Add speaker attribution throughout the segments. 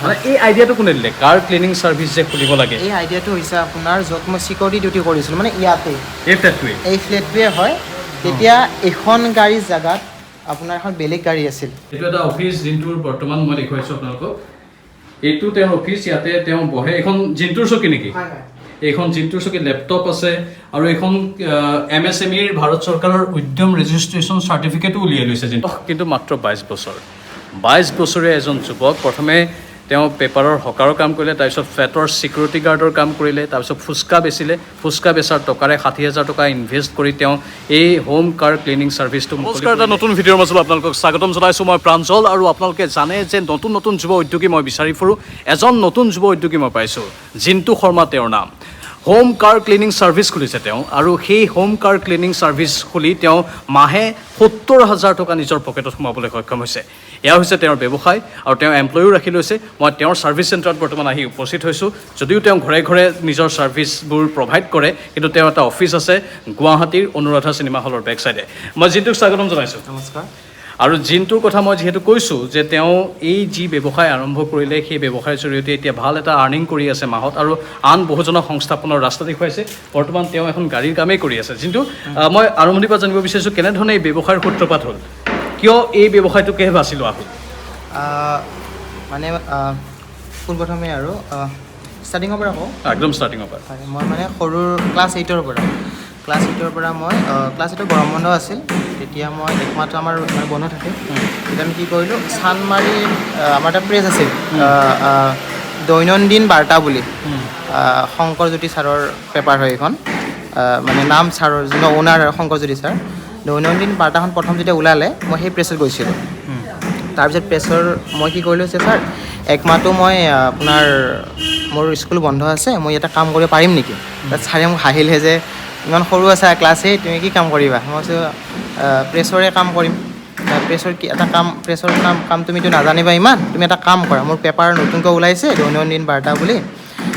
Speaker 1: মানে এই আইডিয়াটো কোনে দিলে কাৰ ক্লিনিং সাৰ্ভিস যে খুলিব লাগে
Speaker 2: এই আইডিয়াটো হৈছে আপোনাৰ য'ত মই সিকিউৰিটি ডিউটি কৰিছিলোঁ মানে ইয়াতে
Speaker 1: এই
Speaker 2: ফ্লেটটোৱে হয় তেতিয়া এখন গাড়ীৰ জাগাত আপোনাৰ এখন বেলেগ গাড়ী আছিল
Speaker 1: এইটো এটা অফিস জিন্টুৰ বৰ্তমান মই দেখুৱাইছো আপোনালোকক এইটো তেওঁৰ অফিস ইয়াতে তেওঁ বহে এখন জিন্টুৰ চকী নেকি এইখন জিন্টুৰ চকী ল্যাপটপ আছে আৰু এখন এমএসএমইৰ ভাৰত চৰকাৰৰ উদ্যম ৰেজিষ্ট্ৰেচন সাৰ্টিফিকেটো উলিয়াই লৈছে জিন্টু কিন্তু মাত্ৰ 22 বছৰ 22 বছৰীয়া এজন যুৱক প্ৰথমে তেওঁ পেপাৰৰ হকাৰৰ কাম কৰিলে তাৰপিছত ফ্লেটৰ সিকিউৰিটি গাৰ্ডৰ কাম কৰিলে তাৰপিছত ফুচকা বেচিলে ফুচকা বেচাৰ টকাৰে 60000 টকা ইনভেষ্ট কৰি তেওঁ এই হোম কাৰ ক্লিনিং সাৰ্ভিসটো নমস্কাৰ এটা নতুন ভিডিঅ'ৰ মাজত আপোনালোকক স্বাগতম জনাইছো মই প্ৰাঞ্জল আৰু আপোনালোকে জানে যে নতুন যুৱ উদ্যোগী মই বিচাৰি ফুৰো এজন নতুন যুৱ উদ্যোগী মই পাইছো জিন্তু শৰ্মা তেওঁৰ নাম হোম কাৰ ক্লিনিং সাৰ্ভিস খুলিছে তেওঁ আৰু সেই হোম কাৰ ক্লিনিং সাৰ্ভিস খুলি তেওঁ মাহে 70000 টকা নিজৰ পকেটত সোমাবলৈ সক্ষম হৈছে এয়া হৈছে তেওঁৰ ব্যৱসায় আৰু তেওঁ এমপ্লয়িও ৰাখি লৈছে মই তেওঁৰ সাৰ্ভিস চেণ্টাৰত বৰ্তমান আহি উপস্থিত হৈছো যদিও তেওঁ ঘৰে ঘৰে নিজৰ সাৰ্ভিসবোৰ প্ৰভাইড কৰে কিন্তু তেওঁ এটা অফিস আছে গুৱাহাটীৰ অনুৰাধা সিনেমা হলৰ বেক সাইডে মই জিন্তুক স্বাগতম জনাইছো
Speaker 2: নমস্কাৰ
Speaker 1: আৰু জিন্তুৰ কথা মই যেহেতু কৈছো যে তেওঁ এই যি ব্যৱসায় আৰম্ভ কৰিলে সেই ব্যৱসায়ৰ জৰিয়তে এতিয়া ভাল এটা আৰ্নিং কৰি আছে মাহত আৰু আন বহুজনক সংস্থাপনৰ ৰাস্তা দেখুৱাইছে বৰ্তমান তেওঁ এখন গাড়ীৰ কামেই কৰি আছে জিন্তু মই আৰম্ভণিৰ পৰা জানিব বিচাৰিছো কেনেধৰণে এই ব্যৱসায়ৰ সূত্ৰপাত হ'ল কিয় এই ব্যৱসায়টো কেহে বাছি লোৱা হ'ল
Speaker 2: মানে পোনপ্ৰথমে আৰু ষ্টাৰ্টিঙৰ পৰা কওঁ
Speaker 1: একদম ষ্টাৰ্টিঙৰ পৰা
Speaker 2: মই মানে সৰুৰ ক্লাছ 8ৰ পৰা মই ক্লাছ 8ৰ গৰম বন্ধ আছিল তেতিয়া মই একমাত্ৰ আমাৰ বন্ধ থাকে তেতিয়া আমি কি কৰিলোঁ চানমাৰীৰ আমাৰ এটা প্ৰেছ আছিল দৈনন্দিন বাৰ্তা বুলি শংকৰজ্যোতি ছাৰৰ পেপাৰ হয় এইখন মানে নাম ছাৰৰ যোন অ'নাৰ শংকৰজ্যোতি ছাৰ দৈনন্দিন বাৰ্তাখন প্ৰথম যেতিয়া ওলালে মই সেই প্ৰেছত গৈছিলোঁ তাৰপিছত প্ৰেছৰ মই কি কৰিলোঁ যে ছাৰ একমাহটো মই আপোনাৰ মোৰ স্কুল বন্ধ আছে মই ইয়াতে কাম কৰিব পাৰিম নেকি তাত ছাৰে মোক হাঁহিলে যে ইমান সৰু আছা ক্লাছ 8 তুমি কি কাম কৰিবা মই কৈছোঁ প্ৰেছৰে কাম কৰিম প্ৰেছৰ কি এটা কাম প্ৰেছৰ কাম তুমিতো নাজানিবা ইমান তুমি এটা কাম কৰা মোৰ পেপাৰ নতুনকৈ ওলাইছে দৈনন্দিন বাৰ্তা বুলি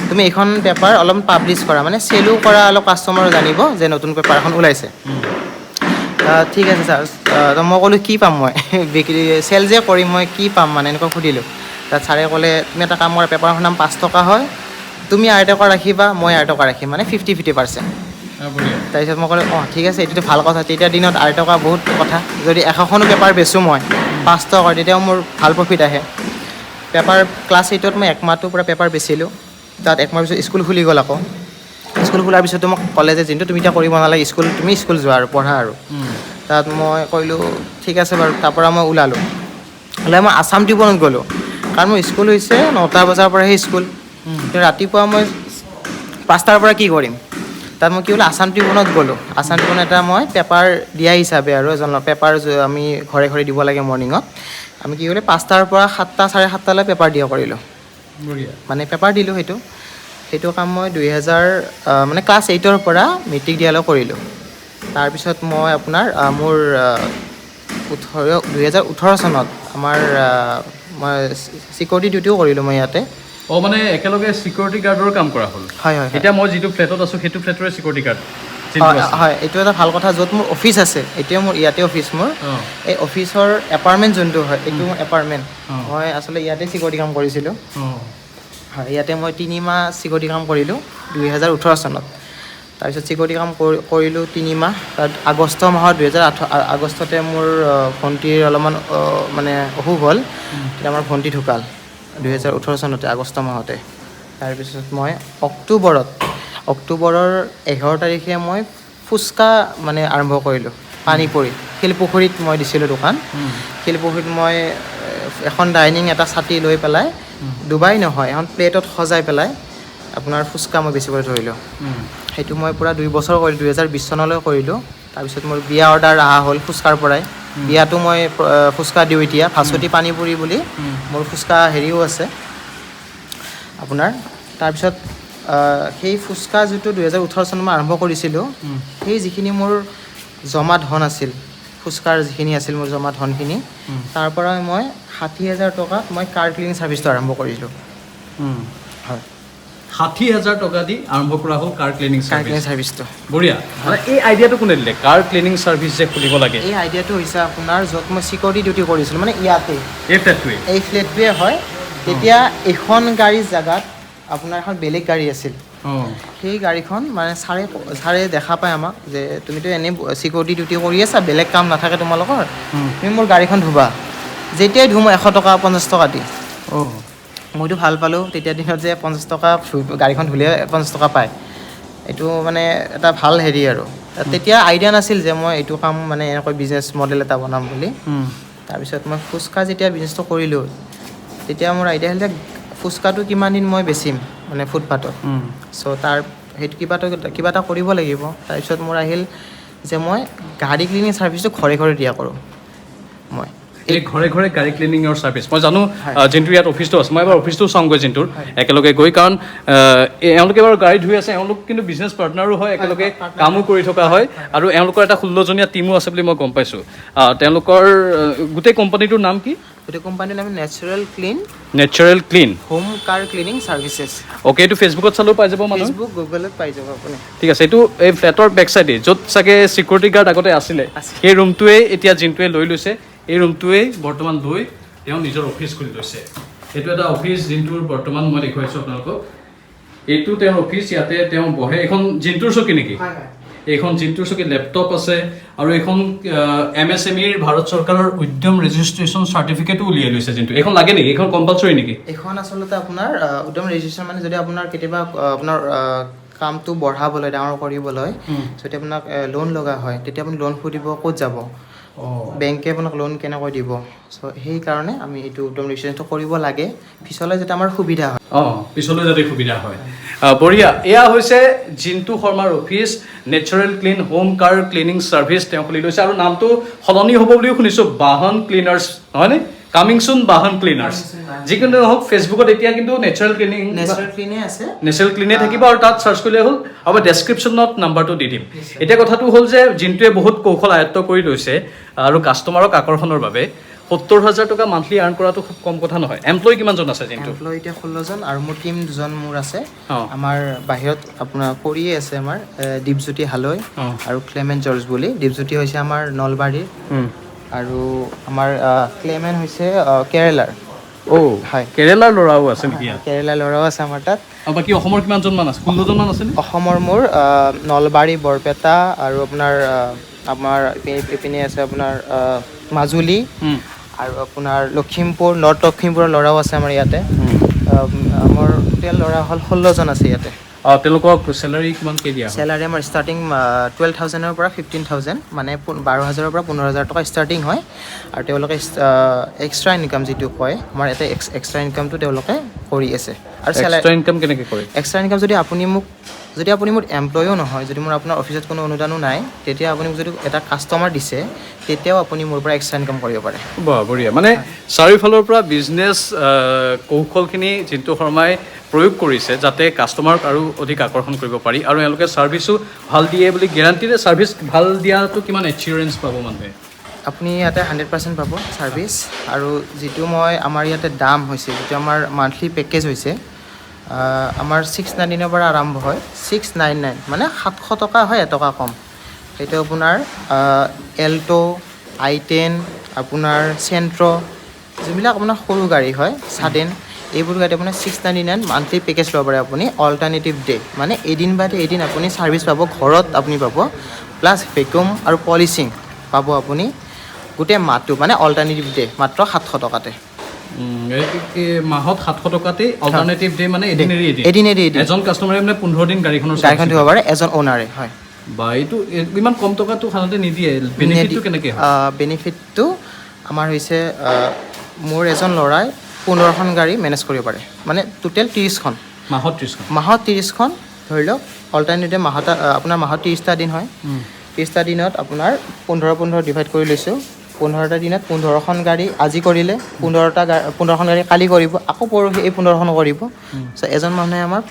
Speaker 2: তুমি এইখন পেপাৰ অলপ পাব্লিছ কৰা মানে চেলো কৰা অলপ কাষ্টমাৰো জানিব যে নতুন পেপাৰ এখন ওলাইছে ঠিক আছে ছাৰ মই ক'লোঁ কি পাম মই বিক্ৰী চেল যে কৰিম মই কি পাম মানে এনেকুৱা সুধিলোঁ তাত ছাৰে ক'লে তুমি এটা কাম কৰা পেপাৰখনৰ নাম 5 টকা হয় তুমি 8 টকা ৰাখিবা মই 8 টকা ৰাখিম মানে 50-50% তাৰপিছত মই ক'লোঁ ঠিক আছে এইটোতো ভাল কথা তেতিয়া দিনত 8 টকা বহুত কথা যদি 100খনো পেপাৰ বেচোঁ মই 5 টকা তেতিয়াও মোৰ ভাল প্ৰফিট আহে পেপাৰ ক্লাছ 8ত মই একমাহটো পূৰা পেপাৰ বেচিলোঁ তাত একমাহ পিছত স্কুল খুলি গ'ল আকৌ স্কুল খোলাৰ পিছতো মোক ক'লে যে যোনটো তুমি এতিয়া কৰিব নালাগে তুমি স্কুল যোৱা আৰু পঢ়া আৰু তাত মই কৰিলোঁ ঠিক আছে বাৰু তাৰপৰা মই ওলাই মই আছাম টিউবনত গ'লোঁ কাৰণ মোৰ স্কুল হৈছে 9টা বজাৰ পৰাহে স্কুল ৰাতিপুৱা মই 5টাৰ পৰা কি কৰিম তাত মই কি হ'ল আছাম টিউবনত গ'লোঁ আছাম টিউবনত এটা মই পেপাৰ দিয়া হিচাপে আৰু এজনৰ পেপাৰ আমি ঘৰে ঘৰে দিব লাগে মৰ্ণিঙত আমি কি কৰিলোঁ 5টাৰ পৰা 7টা 7:30লৈ পেপাৰ দিয়া কৰিলোঁ মানে পেপাৰ দিলোঁ সেইটো কাম মই 2000 মানে ক্লাছ 8ৰ পৰা মেট্ৰিক দিয়ালৈ কৰিলোঁ তাৰপিছত মই আপোনাৰ মোৰ 2018 চনত আমাৰ মই সিকিউৰিটি ডিউটিও কৰিলোঁ মই ইয়াতে
Speaker 1: মানে একেলগে সিকিউৰিটি গাৰ্ডৰ কাম কৰা হ'ল
Speaker 2: হয়
Speaker 1: এতিয়া মই যিটো ফ্লেটত আছোঁ সেইটো ফ্লেটৰে সিকিউৰিটি গাৰ্ড
Speaker 2: হয় এইটো এটা ভাল কথা য'ত মোৰ অফিচ আছে এতিয়া মোৰ ইয়াতে অফিচ মোৰ এই অফিচৰ এপাৰ্টমেণ্ট যোনটো হয় এইটো মোৰ এপাৰ্টমেণ্ট মই আচলতে ইয়াতে সিকিউৰিটি কাম কৰিছিলোঁ হয় ইয়াতে মই 3 মাহ সিকিউৰিটি কাম কৰিলোঁ 2018 চনত তাৰপিছত সিকিউৰিটি কাম কৰিলোঁ 3 মাহ তাত আগষ্ট মাহত 2018 আগষ্টতে মোৰ ভণ্টিৰ অলপমান মানে অসুখ হ'ল তেতিয়া আমাৰ ভণ্টি ঢুকাল 2018 চনতে আগষ্ট মাহতে তাৰপিছত মই অক্টোবৰৰ 11 তাৰিখে মই ফুচকা মানে আৰম্ভ কৰিলোঁ পানীপুৰি শিলপুখুৰীত মই দিছিলোঁ দোকান শিলপুখুৰীত মই এখন ডাইনিং এটা ছাতি লৈ পেলাই ডুবাই নহয় এখন প্লেটত সজাই পেলাই আপোনাৰ ফুচকা মই বেচিবলৈ ধৰিলোঁ সেইটো মই পূৰা 2 বছৰ কৰিলোঁ 2020 চনলৈ কৰিলোঁ তাৰপিছত মোৰ বিয়া অৰ্ডাৰ অহা হ'ল ফুচকাৰ পৰাই বিয়াটো মই ফুচকা দিওঁ এতিয়া ভাস্বতী পানীপুৰি বুলি মোৰ ফুচকা হেৰিও আছে আপোনাৰ তাৰপিছত সেই ফুচকা যিটো 2018 চনত মই আৰম্ভ কৰিছিলোঁ সেই যিখিনি মোৰ জমা ধন আছিল ফুচকাৰ যিখিনি আছিল মোৰ জমা ধনখিনি তাৰ পৰা মই 60000 টকাত মই কাৰ ক্লিনিং সাৰ্ভিসটো আৰম্ভ কৰিলোঁ হয়
Speaker 1: 60000 টকা দি আৰম্ভ কৰা হ'ল কাৰ ক্লিনিং
Speaker 2: সাৰ্ভিসটো
Speaker 1: বঢ়িয়া মানে এই আইডিয়াটো কোনে দিলে কাৰ ক্লিনিং সাৰ্ভিস যে খুলিব লাগে
Speaker 2: এই আইডিয়াটো হৈছে আপোনাৰ য'ত মই সিকিউৰিটি ডিউটি কৰিছিলোঁ মানে ইয়াতে এই ফ্লেটটোৱে হয় তেতিয়া এখন গাড়ীৰ জেগাত আপোনাৰ এখন বেলেগ গাড়ী আছিল সেই গাড়ীখন মানে ছাৰে দেখা পায় আমাক যে তুমিতো এনেই চিকিউৰিটি ডিউটি কৰি আছা বেলেগ কাম নাথাকে তোমালোকৰ তুমি মোৰ গাড়ীখন ধুবা যেতিয়াই ধুম 100 টকা 50 টকা দি মইতো ভাল পালোঁ তেতিয়া দিনত যে 50 টকা গাড়ীখন ধুলে 50 টকা পায় এইটো মানে এটা ভাল হেৰি আৰু তেতিয়া আইডিয়া নাছিল যে মই এইটো কাম মানে এনেকৈ বিজনেছ মডেল এটা বনাম বুলি তাৰপিছত মই ফুচকা যেতিয়া বিজনেছটো কৰিলোঁ তেতিয়া মোৰ আইডিয়া হ'ল যে ফুচকাটো কিমান দিন মই বেচিম মানে ফুটপাথত চ' তাৰ সেইটো কিবা এটা কৰিব লাগিব তাৰপিছত মোৰ আহিল যে মই গাড়ী ক্লিনিং ছাৰ্ভিচটো ঘৰে ঘৰে দিয়া কৰোঁ মই
Speaker 1: এই ঘৰে ঘৰে গাড়ী ক্লিনিঙৰ ছাৰ্ভিচ মই জানো জিন্তুৰ ইয়াত অফিচটো আছে মই এবাৰ অফিচটো চাওঁগৈ জিন্তুৰ একেলগে গৈ কাৰণ এওঁলোকে বাৰু গাড়ী ধুই আছে এওঁলোক কিন্তু বিজনেছ পাৰ্টনাৰো হয় একেলগে কামো কৰি থকা হয় আৰু এওঁলোকৰ এটা 16জনীয়া টীমো আছে বুলি মই গম পাইছোঁ তেওঁলোকৰ গোটেই কোম্পানীটোৰ নাম কি
Speaker 2: গোটেই কোম্পানীৰ নাম
Speaker 1: নেচাৰেল ক্লিন
Speaker 2: হোম কাৰ ক্লিনিং ছাৰ্ভিচেছ
Speaker 1: অ'কে এইটো ফেচবুকত চালেও পাই যাব মানুহ
Speaker 2: ফেচবুক গুগলত পাই যাব আপুনি
Speaker 1: ঠিক আছে এইটো এই ফ্লেটৰ বেক চাইডে য'ত চাগে চিকিউৰিটি গাৰ্ড আগতে আছিলে সেই ৰুমটোৱে এতিয়া জিন্তুৱে লৈ লৈছে এই ৰুমটোৱেই বৰ্তমান লৈ তেওঁ নিজৰ অফিচ খুলি লৈছে এইটো এটা অফিচ জিন্তুৰ বৰ্তমান মই দেখুৱাইছোঁ আপোনালোকক এইটো তেওঁৰ অফিচ ইয়াতে তেওঁ বহে এখন জিন্তুৰ চকী নেকি এইখন জিন্তুৰ চকী লেপটপ আছে আৰু এইখন MSMEৰ ভাৰত চৰকাৰৰ উদ্যম ৰেজিষ্ট্ৰেশ্যন চাৰ্টিফিকেটো উলিয়াই লৈছে জিন্তু এইখন লাগে নেকি এইখন কম্পালচৰি নেকি
Speaker 2: এইখন আচলতে আপোনাৰ উদ্যম ৰেজিষ্ট্ৰেশ্যন মানে যদি আপোনাৰ কেতিয়াবা আপোনাৰ কামটো বঢ়াবলৈ ডাঙৰ কৰিবলৈ যদি আপোনাক লোন লগা হয় তেতিয়া আপুনি লোন সুধিব ক'ত যাব বেংকে আপোনাক লোন কেনেকৈ দিব চ' সেইকাৰণে আমি এইটো উদ্যম ৰেজিষ্ট্ৰেশ্যনটো কৰিব লাগে পিছলৈ যাতে আমাৰ সুবিধা হয়
Speaker 1: পিছলৈ যাতে সুবিধা হয় বঢ়িয়া এয়া হৈছে জিন্তু শৰ্মাৰ অফিচ নেচাৰেল ক্লিন হোম কাৰ ক্লিনিং ছাৰ্ভিচ তেওঁ খুলি লৈছে আৰু নামটো সলনি হ'ব বুলিও শুনিছোঁ বাহন ক্লিনাৰ্ছ নহয়নে কামিং চুন বাহন ক্লিনাৰ্ছ যিকোনো হওক ফেচবুকত এতিয়া কিন্তু নেচাৰেল ক্লিনে থাকিব আৰু তাত চাৰ্চ কৰিলে হ'ল আৰু ডেছক্ৰিপশ্যনত নাম্বাৰটো দি দিম এতিয়া কথাটো হ'ল যে জিন্তুৱে বহুত কৌশল আয়ত্ব কৰি লৈছে আৰু কাষ্টমাৰক আকৰ্ষণৰ বাবে 70,000 টকা মান্থলি আৰ্ণ কৰাটো খুব কম কথা নহয় এমপ্লয়ী কিমানজন আছে জিন্তু
Speaker 2: এমপ্লয়ী এতিয়া 16জন আৰু মোৰ টীম 2জন মোৰ আছে আমাৰ বাহিৰত আপোনাৰ কৰিয়ে আছে আমাৰ দীপজ্যোতি হালৈ আৰু ক্লেমেণ্ট জৰ্জ বুলি দীপজ্যোতি হৈছে আমাৰ নলবাৰীৰ আৰু আমাৰ ক্লেমেণ্ট হৈছে কেৰেলাৰ হয়
Speaker 1: কেৰেলাৰ ল'ৰাও আছে নেকি
Speaker 2: কেৰেলাৰ ল'ৰাও আছে আমাৰ তাত
Speaker 1: আৰু বাকী অসমৰ কিমানজন মান আছে 16জন মান আছে
Speaker 2: অসমৰ মোৰ নলবাৰী বৰপেটা আৰু আমাৰ ইপিনে আছে আপোনাৰ মাজুলী আৰু আপোনাৰ লখিমপুৰ নৰ্থ লখিমপুৰৰ ল'ৰাও আছে আমাৰ ইয়াতে আমাৰ টোটেল ল'ৰা হ'ল 16জন আছে ইয়াতে
Speaker 1: তেওঁলোকক চেলাৰী কিমানকৈ দিয়া
Speaker 2: চেলাৰী আমাৰ ষ্টাৰ্টিং 12,000ৰ পৰা 15,000 মানে 12,000ৰ পৰা 15,000 টকা ষ্টাৰ্টিং হয় আৰু তেওঁলোকে এক্সট্ৰা ইনকাম যিটো কয় আমাৰ ইয়াতে এক্সট্ৰা ইনকামটো তেওঁলোকে কৰি আছে আৰু
Speaker 1: এক্সট্ৰা ইনকাম কেনেকৈ কৰে
Speaker 2: এক্সট্ৰা ইনকাম যদি আপুনি মোৰ এমপ্লয়ো নহয় যদি মোৰ আপোনাৰ অফিচত কোনো অনুদানো নাই তেতিয়া আপুনি মোক যদি এটা কাষ্টমাৰ দিছে তেতিয়াও আপুনি মোৰ পৰা এক্সট্ৰা ইনকাম কৰিব পাৰে
Speaker 1: বঢ়িয়া মানে চাৰিওফালৰ পৰা বিজনেছ কৌশলখিনি জিন্তু শৰ্মাই প্ৰয়োগ কৰিছে যাতে কাষ্টমাৰক আৰু অধিক আকৰ্ষণ কৰিব পাৰি আৰু এওঁলোকে ছাৰ্ভিচো ভাল দিয়ে বুলি গেৰাণ্টিৰে ছাৰ্ভিচ ভাল দিয়াটো কিমান এচিউৰেঞ্চ পাব মানুহে
Speaker 2: আপুনি ইয়াতে 100% পাব ছাৰ্ভিচ আৰু যিটো আমাৰ ইয়াতে দাম হৈছে যিটো আমাৰ মান্থলি পেকেজ হৈছে আমাৰ 699 পৰা আৰম্ভ হয় 699 মানে 700 টকা হয় এটকা কম সেইটো আপোনাৰ এল্টো i10 আপোনাৰ চেণ্ট্ৰ যিবিলাক আপোনাৰ সৰু গাড়ী হয় ছাডেন এইবোৰ গাড়ী আপোনাৰ 699 মান্থলি পেকেজ ল'ব পাৰে আপুনি অল্টাৰনেটিভ ডে মানে এদিন বাদে এদিন আপুনি ছাৰ্ভিচ পাব ঘৰত আপুনি পাব প্লাছ ভেকুম আৰু পলিচিং পাব আপুনি গোটেই মাহটো মানে অল্টাৰনেটিভ ডে মাত্ৰ 700 টকাতে
Speaker 1: মাহত 700 টকাতে অল্টাৰনেটিভ ডে মানে
Speaker 2: এদিন
Speaker 1: এজন কাষ্টমাৰে মানে 15 দিন গাড়ীখন
Speaker 2: দিব পাৰে এজন অ'নাৰে হয়
Speaker 1: বা এইটো ইমান কম টকাটো সাধাৰণতে নিদিয়ে বেনিফিটটো কেনেকৈ হয়
Speaker 2: বেনিফিটটো আমাৰ হৈছে মোৰ এজন ল'ৰাই 15খন গাড়ী মেনেজ কৰিব পাৰে মানে টোটেল 30খন মাহত 30খন ধৰি লওক অল্টাৰনেটিভ আপোনাৰ মাহত 30টা দিন হয় 30টা দিনত আপোনাৰ 15 ডিভাইড কৰি লৈছোঁ 15টা দিনত 15খন গাড়ী আজি কৰিলে 15খন গাড়ী কালি কৰিব আকৌ পৰহি এই 15খন কৰিব চ' এজন মানুহে আমাৰ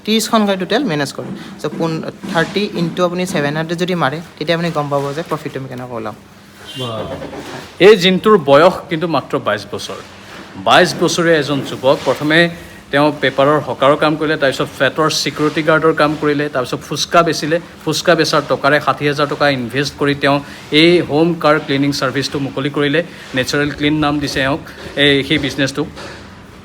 Speaker 2: 30খন গাড়ী টোটেল মেনেজ কৰে চ' 30 ইনটু আপুনি 700 যদি মাৰে তেতিয়া আপুনি গম পাব যে প্ৰফিটটো আমি কেনেকৈ ওলাম
Speaker 1: এই জিন্তুৰ বয়স কিন্তু মাত্ৰ 22 বছৰ 22 বছৰীয়া এজন যুৱক প্ৰথমে তেওঁ পেপাৰৰ হকাৰৰ কাম কৰিলে তাৰপিছত ফ্লেটৰ চিকিউৰিটি গাৰ্ডৰ কাম কৰিলে তাৰপিছত ফুচকা বেচিলে ফুচকা বেচাৰ টকাৰে 60,000 টকা ইনভেষ্ট কৰি তেওঁ এই হোম কাৰ ক্লিনিং ছাৰ্ভিচটো মুকলি কৰিলে নেচাৰেল ক্লিন নাম দিছে এওঁক সেই বিজনেছটোক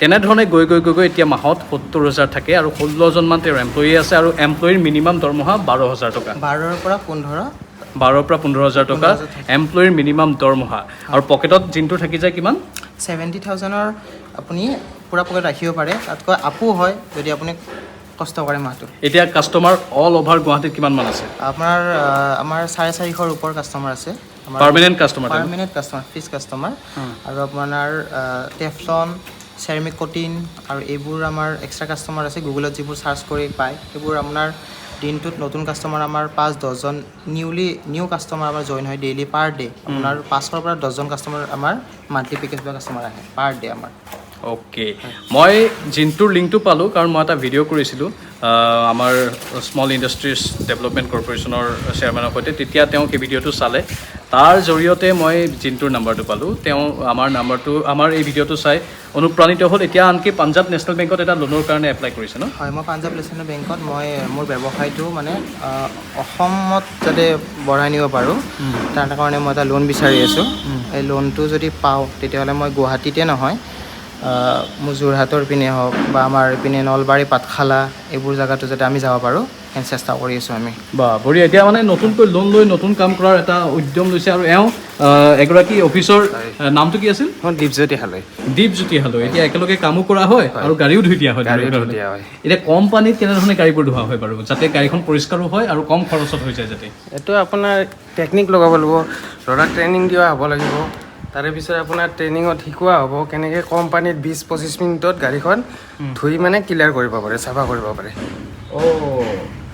Speaker 1: তেনেধৰণে গৈ গৈ গৈ গৈ এতিয়া মাহত 70,000 থাকে আৰু 16জনমান তেওঁৰ এমপ্লয়ী আছে আৰু এমপ্লয়ীৰ মিনিমাম দৰমহা 12,000 টকা
Speaker 2: 12ৰ পৰা 15
Speaker 1: 12ৰ পৰা 15,000 টকা এমপ্লয়ীৰ মিনিমাম দৰমহা আৰু পকেটত জিন্টুৰ থাকি যায় কিমান
Speaker 2: 70,000ৰ আপুনি পুৰা পকেট ৰাখিব পাৰে তাতকৈ আপো হয় যদি আপুনি কষ্ট কৰে মাহটো
Speaker 1: এতিয়া কাষ্টমাৰ অল অভাৰ গুৱাহাটীত কিমান মান আছে
Speaker 2: আপোনাৰ আমাৰ 450ৰ ওপৰ কাষ্টমাৰ আছে
Speaker 1: পাৰ্মানেণ্ট কাষ্টমাৰ
Speaker 2: ফিক্স কাষ্টমাৰ আৰু আপোনাৰ টেফলন চেৰামিক কটিন আৰু এইবোৰ আমাৰ এক্সট্ৰা কাষ্টমাৰ আছে গুগলত যিবোৰ চাৰ্চ কৰি পায় সেইবোৰ আপোনাৰ দিনটোত নতুন কাষ্টমাৰ আমাৰ 5-10জন নিউ কাষ্টমাৰ আমাৰ জইন হয় ডেইলি পাৰ ডে আপোনাৰ 5ৰ পৰা 10জন কাষ্টমাৰ আমাৰ মান্থলি পেকেজ বা কাষ্টমাৰ আহে পাৰ ডে আমাৰ
Speaker 1: অ'কে মই জিন্টুৰ লিংকটো পালোঁ কাৰণ মই এটা ভিডিঅ' কৰিছিলোঁ আমাৰ স্মল ইণ্ডাষ্ট্ৰিজ ডেভেলপমেণ্ট কৰ্পৰেশ্যনৰ চেয়াৰমেনৰ সৈতে তেতিয়া তেওঁ সেই ভিডিঅ'টো চালে তাৰ জৰিয়তে মই জিন্টুৰ নাম্বাৰটো পালোঁ তেওঁ আমাৰ এই ভিডিঅ'টো চাই অনুপ্ৰাণিত হ'ল এতিয়া আনকি পাঞ্জাৱ নেশ্যনেল বেংকত এটা লোনৰ কাৰণে এপ্লাই কৰিছে ন
Speaker 2: হয় মই পাঞ্জাৱ নেশ্যনেল বেংকত মই মোৰ ব্যৱসায়টো মানে অসমত যাতে বঢ়াই নিব পাৰোঁ তাৰ কাৰণে মই এটা লোন বিচাৰি আছোঁ এই লোনটো যদি পাওঁ তেতিয়াহ'লে মই গুৱাহাটীতে নহয় মোৰ যোৰহাটৰ পিনে হওক বা আমাৰ পিনে নলবাৰী পাঠশালা এইবোৰ জেগাতো যাতে আমি যাব পাৰোঁ সেই চেষ্টা কৰি আছোঁ আমি
Speaker 1: বা বঢ়িয়া এতিয়া মানে নতুনকৈ লোন লৈ নতুন কাম কৰাৰ এটা উদ্যম লৈছে আৰু এওঁ এগৰাকী অফিচৰ নামটো কি আছিল
Speaker 2: দীপজ্যোতি হালৈ
Speaker 1: এতিয়া একেলগে কামো কৰা হয় আৰু গাড়ীও ধুই দিয়া হয় এতিয়া কোম্পানীত কেনেধৰণে গাড়ীবোৰ ধোৱা হয় বাৰু যাতে গাড়ীখন পৰিষ্কাৰো হয় আৰু কম খৰচত হৈ যায় যাতে
Speaker 3: এইটো আপোনাৰ টেকনিক লগাব লাগিব ল'ৰাক ট্ৰেইনিং দিয়া হ'ব লাগিব তাৰে পিছত আপোনাৰ ট্ৰেইনিঙত শিকোৱা হ'ব কেনেকৈ কোম্পানীত 20-25 মিনিটত গাড়ীখন ধুই মানে ক্লিয়াৰ কৰিব পাৰে চাফা কৰিব পাৰে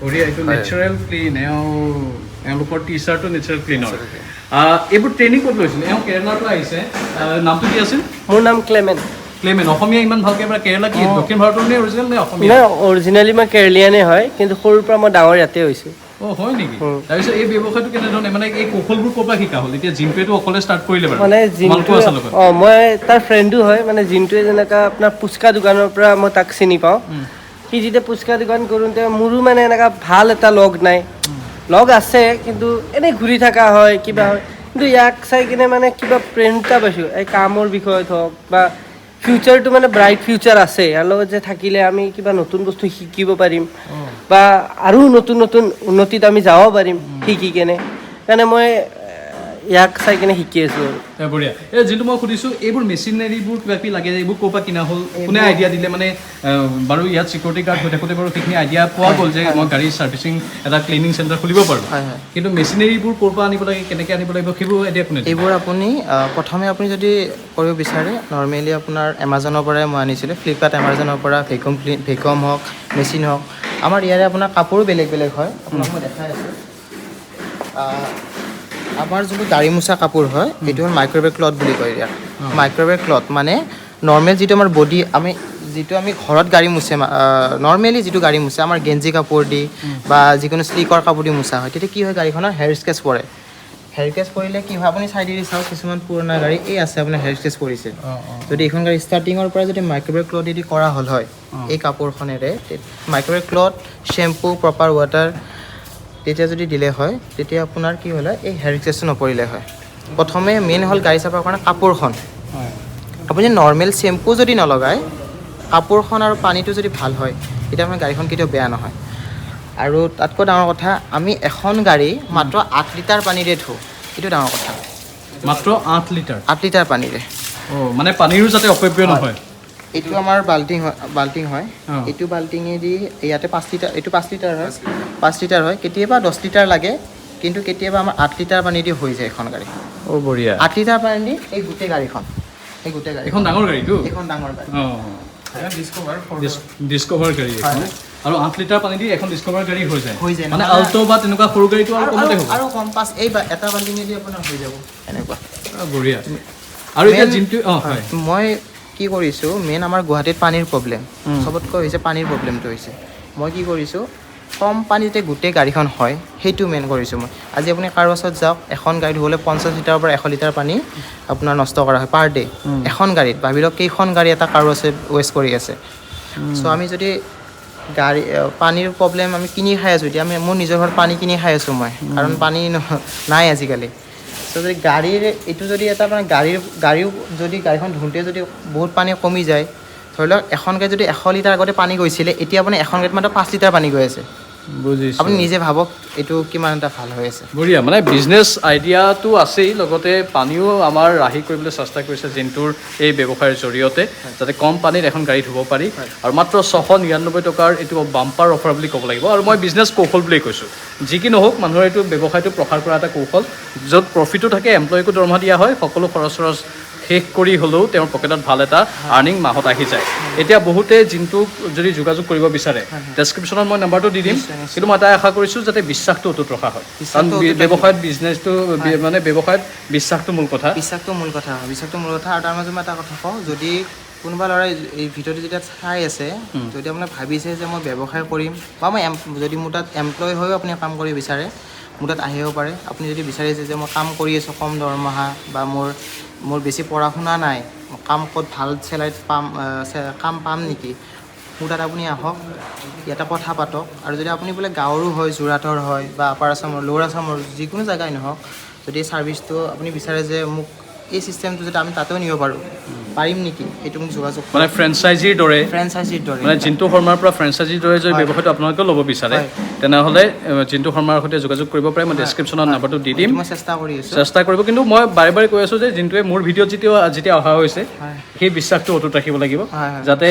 Speaker 1: বঢ়িয়া এইটো নেচাৰেল ক্লিন এওঁলোকৰ টি চাৰ্টটো নেচাৰেল ক্লিনৰ এইবোৰ ট্ৰেইনিং ক'ত লৈছিল এওঁ কেৰেলাৰ পৰা আহিছে নামটো কি আছিল
Speaker 3: মোৰ নাম ক্লেমেণ্ট
Speaker 1: অসমীয়া ইমান ভালকৈ এবাৰ কেৰেলা কি দক্ষিণ ভাৰতৰ নে অৰিজিনেল নে অসমীয়া
Speaker 3: অৰিজিনেলি মই কেৰেলীয়ানে হয় কিন্তু সৰুৰ পৰা মই ডাঙৰ ইয়াতে হৈছোঁ
Speaker 1: হয় নেকি তাৰপিছত এই ব্যৱসায়টো কেনেধৰণে মানে এই কৌশলবোৰ ক'ৰ পৰা শিকা হ'ল এতিয়া জিন্টুৱেটো অকলে ষ্টাৰ্ট কৰিলে বাৰু
Speaker 3: মানে মই তাৰ ফ্ৰেণ্ডো হয় মানে জিন্টুৱে যেনেকুৱা আপোনাৰ পুচকা দোকানৰ পৰা মই তাক চিনি পাওঁ সি যেতিয়া পুচকা দোকান কৰোঁতে মোৰো মানে এনেকুৱা ভাল এটা লগ নাই লগ আছে কিন্তু এনেই ঘূৰি থকা হয় কিবা হয় কিন্তু ইয়াক চাই কিনে মানে কিবা প্ৰেৰণা পাইছোঁ এই কামৰ বিষয়ত হওক বা ফিউচাৰটো মানে ব্ৰাইট ফিউচাৰ আছে ইয়াৰ লগত যে থাকিলে আমি কিবা নতুন বস্তু শিকিব পাৰিম বা আৰু নতুন উন্নতিত আমি যাব পাৰিম শিকি কেনে কাৰণে মই ইয়াক চাই কিনে শিকি আছোঁ
Speaker 1: আৰু বঢ়িয়া এই যিটো মই সুধিছোঁ এইবোৰ মেচিনাৰীবোৰ কিবা কিবি লাগে এইবোৰ ক'ৰ পৰা কিনা হ'ল কোনে আইডিয়া দিলে মানে বাৰু ইয়াত চিকিউৰিটি গাৰ্ড হৈ থাকোঁতে বাৰু সেইখিনি আইডিয়া পোৱা গ'ল যে মই গাড়ী ছাৰ্ভিচিং এটা ক্লিনিং চেণ্টাৰ খুলিব পাৰোঁ কিন্তু মেচিনাৰীবোৰ ক'ৰ পৰা আনিব লাগে কেনেকৈ আনিব লাগিব সেইবোৰ আইডিয়া কোনে
Speaker 2: এইবোৰ আপুনি প্ৰথমে আপুনি যদি কৰিব বিচাৰে নৰ্মেলি আপোনাৰ এমাজনৰ পৰাই মই আনিছিলোঁ ফ্লিপকাৰ্ট এমাজনৰ পৰা ভেকুৱাম হওক মেচিন হওক আমাৰ ইয়াৰে আপোনাৰ কাপোৰো বেলেগ হয় আপোনাক মই দেখাই আছোঁ আমাৰ যোনটো গাড়ী মোচা কাপোৰ হয় সেইটো হ'ল মাইক্ৰ'ৱেভ ক্লথ বুলি কয় ইয়াত মাইক্ৰ'ৱেভ ক্লথ মানে নৰ্মেল যিটো আমাৰ বডি যিটো আমি ঘৰত গাড়ী মোচে নৰ্মেলি যিটো গাড়ী মোচে আমাৰ গেঞ্জি কাপোৰ দি বা যিকোনো স্লিকৰ কাপোৰ দি মোচা হয় তেতিয়া কি হয় গাড়ীখনৰ হেয়াৰ স্কেচ পৰে হেয়াৰ স্কেচ পৰিলে কি হয় আপুনি চাইডেদি চাওক কিছুমান পুৰণা গাড়ী এই আছে আপোনাৰ হেয়াৰ স্কেচ পৰিছে যদি এইখন গাড়ী ষ্টাৰ্টিঙৰ পৰা যদি মাইক্ৰ'ৱেভ ক্লথেদি কৰা হ'ল হয় এই কাপোৰখনেৰে microwave cloth shampoo proper water তেতিয়া যদি দিলে হয় তেতিয়া আপোনাৰ কি হ'লে এই হেয়াৰ স্কেচটো নপৰিলে হয় প্ৰথমে মেইন হ'ল গাড়ী চাফাৰ কাৰণে কাপোৰখন আপুনি নৰ্মেল শ্বেম্পু যদি নলগায় কাপোৰখন আৰু পানীটো যদি ভাল হয় তেতিয়া আপোনাৰ গাড়ীখন কেতিয়াও বেয়া নহয় আৰু তাতকৈ ডাঙৰ কথা আমি এখন গাড়ী মাত্ৰ 8 লিটাৰ পানীৰে ধোওঁ এইটো ডাঙৰ কথা
Speaker 1: মাত্ৰ 8 লিটাৰ পানীৰে
Speaker 2: মানে
Speaker 1: পানীৰো যাতে অপব্যয় নহয়
Speaker 2: এইটো আমাৰ বাল্টিং হয় এইটো বাল্টিঙেদি ইয়াতে 5 লিটাৰ এইটো 5 লিটাৰ হয় কেতিয়াবা 10 লিটাৰ লাগে কিন্তু কেতিয়াবা আমাৰ 8 লিটাৰ পানী দি হৈ যায় এখন গাড়ী
Speaker 1: বঢ়িয়া
Speaker 2: 8 লিটাৰ পানী দি এই গোটেই গাড়ীখন
Speaker 1: এখন ডাঙৰ গাড়ীটো
Speaker 2: এখন ডাঙৰ গাড়ী
Speaker 1: ডিস্কভাৰ গাড়ী আৰু 8 লিটাৰ পানী দি এখন ডিস্কভাৰ গাড়ী হৈ যায় মানে আল্টো বা তেনেকুৱা সৰু গাড়ীটো আৰু কমতে হ'ব
Speaker 2: আৰু কম পাছ এই এটা বাল্টিঙেদি আপোনাৰ হৈ যাব এনেকুৱা
Speaker 1: বঢ়িয়া আৰু এতিয়া জিন্টু
Speaker 2: মই কি কৰিছোঁ মেইন আমাৰ গুৱাহাটীত পানীৰ প্ৰব্লেম চবতকৈ হৈছে পানীৰ প্ৰব্লেমটো হৈছে মই কি কৰিছোঁ কম পানীতে গোটেই গাড়ীখন হয় সেইটো মেইন কৰিছোঁ মই আজি আপুনি কাৰো ওচৰত যাওক এখন গাড়ী ধুবলৈ 50 লিটাৰৰ পৰা 100 লিটাৰ পানী আপোনাৰ নষ্ট কৰা হয় পাৰ ডে এখন গাড়ীত ভাবি লওক কেইখন গাড়ী এটা কাৰো আছে ৱেষ্ট কৰি আছে চ' আমি যদি পানীৰ প্ৰব্লেম আমি কিনি খাই আছোঁ এতিয়া মোৰ নিজৰ ঘৰত পানী কিনি খাই আছোঁ মই কাৰণ পানী নাই আজিকালি চ' যদি গাড়ীৰ এইটো যদি এটা মানে গাড়ীও যদি গাড়ীখন ধুওঁতে যদি বহুত পানী কমি যায় চ' ধৰি লওক এখন গাড়ীত যদি 100 লিটাৰ আগতে পানী গৈছিলে এতিয়া আপুনি এখন গাড়ীত মাত্ৰ 5 লিটাৰ পানী গৈ আছে
Speaker 1: বুজিছোঁ
Speaker 2: আপুনি নিজে ভাবক এইটো কিমান এটা ভাল হৈ আছে
Speaker 1: বঢ়িয়া মানে বিজনেছ আইডিয়াটো আছেই লগতে পানীও আমাৰ ৰাহি কৰিবলৈ চেষ্টা কৰিছে জিন্তুৰ এই ব্যৱসায়ৰ জৰিয়তে যাতে কম পানীত এখন গাড়ী ধুব পাৰি আৰু মাত্ৰ 699 টকাৰ এইটো বাম্পাৰ অফাৰ বুলি ক'ব লাগিব আৰু মই বিজনেছ কৌশল বুলি কৈছোঁ যি কি নহওক মানুহৰ এইটো ব্যৱসায়টো প্ৰসাৰ কৰা এটা কৌশল য'ত প্ৰফিটো থাকে এমপ্লয়ীকো দৰমহা দিয়া হয় সকলো খৰচ শেষ কৰি হ'লেও তেওঁৰ পকেটত ভাল এটা আৰ্নিং মাহত আহি যায় এতিয়া বহুতে জিন্তুক যদি যোগাযোগ কৰিব বিচাৰে ডেছক্ৰিপশ্যনত মই নাম্বাৰটো দি দিম কিন্তু মই এটাই আশা কৰিছোঁ যাতে বিশ্বাসটো অটুট ৰখা হয় কাৰণ ব্যৱসায়ত বিজনেছটো মানে ব্যৱসায়ত বিশ্বাসটো মূল কথা
Speaker 2: বিশ্বাসটো মূল কথা আৰু তাৰ মাজত মই এটা কথা কওঁ যদি কোনোবা ল'ৰাই এই ভিডিঅ'টো যেতিয়া চাই আছে যদি আপোনাৰ ভাবিছে যে মই ব্যৱসায় কৰিম বা মই যদি মোৰ তাত এমপ্লয় হৈও আপুনি কাম কৰিব বিচাৰে মোৰ তাত আহিব পাৰে আপুনি যদি বিচাৰিছে যে মই কাম কৰি আছোঁ কম দৰমহা বা মোৰ বেছি পঢ়া শুনা নাই কাম ক'ত ভাল চেলাৰীত কাম পাম নেকি মোৰ তাত আপুনি আহক ইয়াতে কথা পাতক আৰু যদি আপুনি বোলে গাঁৱৰো হয় যোৰহাটৰ হয় বা আপাৰ আছামৰ ল'ৱাৰ আছামৰ যিকোনো জেগাই নহওক যদি এই ছাৰ্ভিচটো আপুনি বিচাৰে যে মোক এই চিষ্টেমটো যদি আমি তাতেও নিব পাৰোঁ পাৰিম নেকি সেইটো মোক যোগাযোগ
Speaker 1: মানে ফ্ৰেঞ্চাইজিৰ দৰে মানে জিন্তু শৰ্মাৰ পৰা ফ্ৰেঞ্চাইজিৰ দৰে যদি ব্যৱসায়টো আপোনালোকেও ল'ব বিচাৰে তেনেহ'লে জিন্তু শৰ্মাৰ সৈতে যোগাযোগ কৰিব পাৰে মই ডেছক্ৰিপশ্যনত নাম্বাৰটো দি দিম
Speaker 2: মই
Speaker 1: চেষ্টা কৰিব কিন্তু মই বাৰে বাৰে কৈ আছোঁ যে জিন্তুৱে মোৰ ভিডিঅ'ত যেতিয়া অহা হৈছে সেই বিশ্বাসটো অটুট ৰাখিব লাগিব যাতে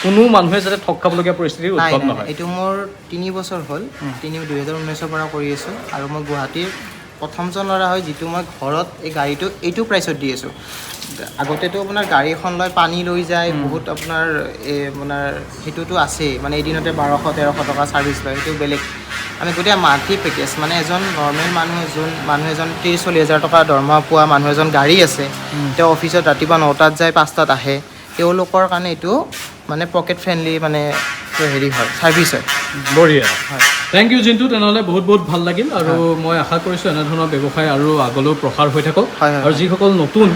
Speaker 1: কোনো মানুহে যাতে ঠগ খাবলগীয়া পৰিস্থিতিৰ উদ্ভৱ নহয়
Speaker 2: এইটো মোৰ 3 বছৰ হ'ল 2019ৰ পৰা কৰি আছোঁ আৰু মই গুৱাহাটীৰ প্ৰথমজন ল'ৰা হয় যিটো মই ঘৰত এই গাড়ীটো এইটো প্ৰাইচত দি আছোঁ আগতেতো আপোনাৰ গাড়ী এখন লৈ পানী লৈ যায় বহুত আপোনাৰ সেইটোতো আছেই মানে এদিনতে 1200-1300 টকা ছাৰ্ভিচ লয় সেইটো বেলেগ আমি গোটেই মান্থলি পেকেজ মানে এজন নৰ্মেল মানুহ এজন 30-40 হাজাৰ টকা দৰমহা পোৱা মানুহ এজন গাড়ী আছে তেওঁ অফিচত ৰাতিপুৱা 9টাত যায় 5টাত আহে তেওঁলোকৰ কাৰণে এইটো মানে পকেট ফ্ৰেণ্ডলি মানে হেৰি হয় ছাৰ্ভিচ হয়
Speaker 1: বঢ়িয়া থেংক ইউ জিন্তু তেনেহ'লে বহুত ভাল লাগিল আৰু মই আশা কৰিছোঁ এনেধৰণৰ ব্যৱসায় আৰু আগলৈও প্ৰসাৰ হৈ থাকক আৰু যিসকল নতুন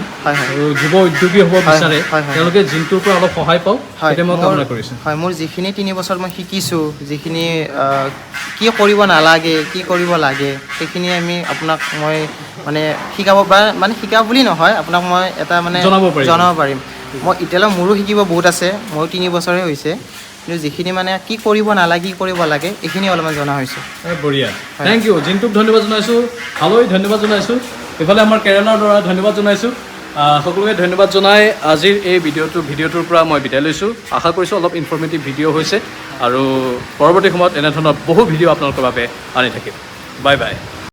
Speaker 1: যুৱ উদ্যোগী হ'ব বিচাৰে তেওঁলোকে জিন্তুৰ পৰা অলপ সহায় পাওক সেইটো মই কামনা কৰিছোঁ
Speaker 2: হয় মোৰ যিখিনি 3 বছৰ মই শিকিছোঁ যিখিনি কি কৰিব নালাগে কি কৰিব লাগে সেইখিনি আমি আপোনাক মই মানে শিকাব বুলি নহয় আপোনাক মই এটা মানে জনাব পাৰিম মই এতিয়ালৈ মোৰো শিকিব বহুত আছে ময়ো 3 বছৰে হৈছে কিন্তু যিখিনি মানে কি কৰিব নালাগে কি কৰিব লাগে এইখিনি অলপমান জনা হৈছে
Speaker 1: বঢ়িয়া থেংক ইউ জিন্তুক ধন্যবাদ জনাইছোঁ হালৈ ধন্যবাদ জনাইছোঁ ইফালে আমাৰ কেৰেলাৰ ল'ৰা ধন্যবাদ জনাইছোঁ সকলোকে ধন্যবাদ জনাই আজিৰ এই ভিডিঅ'টোৰ পৰা মই বিদায় লৈছোঁ আশা কৰিছোঁ অলপ ইনফৰ্মেটিভ ভিডিঅ' হৈছে আৰু পৰৱৰ্তী সময়ত এনেধৰণৰ বহু ভিডিঅ' আপোনালোকৰ বাবে আনি থাকিম বাই বাই